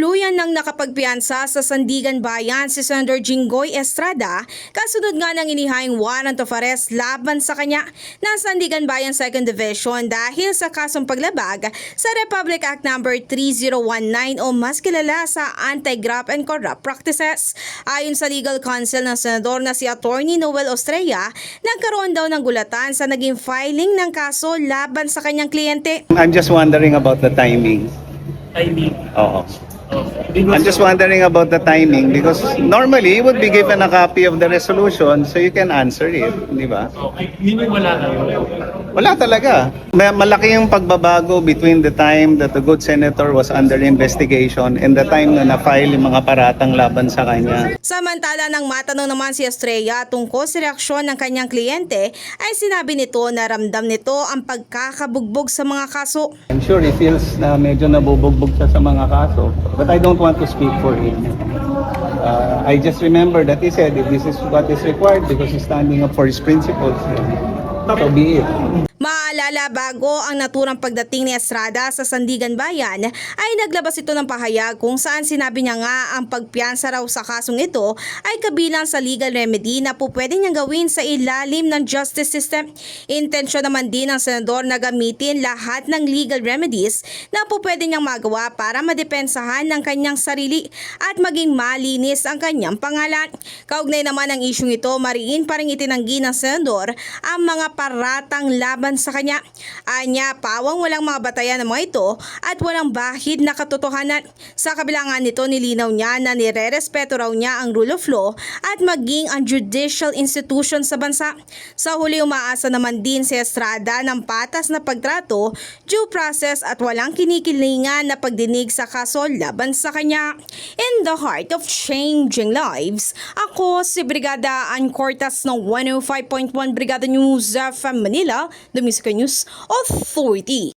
Tuluyan ng nakapagpiyansa sa Sandigan Bayan si Senator Jinggoy Estrada kasunod nga ng inihayang warrant of arrest laban sa kanya ng Sandigan Bayan 2nd Division dahil sa kasong paglabag sa Republic Act No. 3019 o mas kilala sa Anti-Graft and Corrupt Practices. Ayon sa legal counsel ng senador na si Attorney Noel Estrella, nagkaroon daw ng gulatan sa naging filing ng kaso laban sa kanyang kliyente. I'm just wondering about the timing. Timing. Oo. Because I'm just wondering about the timing because normally you would be given a copy of the resolution so you can answer it, di ba? okay, yun yung wala kayo. Wala talaga. Malaki yung pagbabago between the time that the good senator was under investigation and the time na na-file yung mga paratang laban sa kanya. Samantala nang matanong naman si Estrella tungkol sa reaksyon ng kanyang kliyente ay sinabi nito na ramdam nito ang pagkakabugbog sa mga kaso. I'm sure he feels na medyo nabubugbog siya sa mga kaso, but I don't want to speak for him. I just remember that he said if this is what is required because he's standing up for his principles, so be it. Maalala bago ang naturang pagdating ni Estrada sa Sandigan Bayan ay naglabas ito ng pahayag kung saan sinabi niya nga ang pagpiyansa raw sa kasong ito ay kabilang sa legal remedy na po pwede niyang gawin sa ilalim ng justice system. Intensyon naman din ng senador na gamitin lahat ng legal remedies na po pwede niyang magawa para madepensahan ng kanyang sarili at maging malinis ang kanyang pangalan. Kaugnay naman ng isyong ito, mariin pa rin itinanggi ng senador ang mga paratang laban sa kanya. Anya, pawang walang mga batayan ng mga ito at walang bahid na katotohanan. Sa kabilangan nito, nilinaw niya na nire-respeto raw niya ang rule of law at maging ang judicial institution sa bansa. Sa huli, umaasa naman din si Estrada ng patas na pagtrato, due process at walang kinikilingan na pagdinig sa kaso laban sa kanya. In the heart of changing lives, ako si Brigada Ann Cortas ng 105.1 Brigada News FM Manila, The Music News Authority.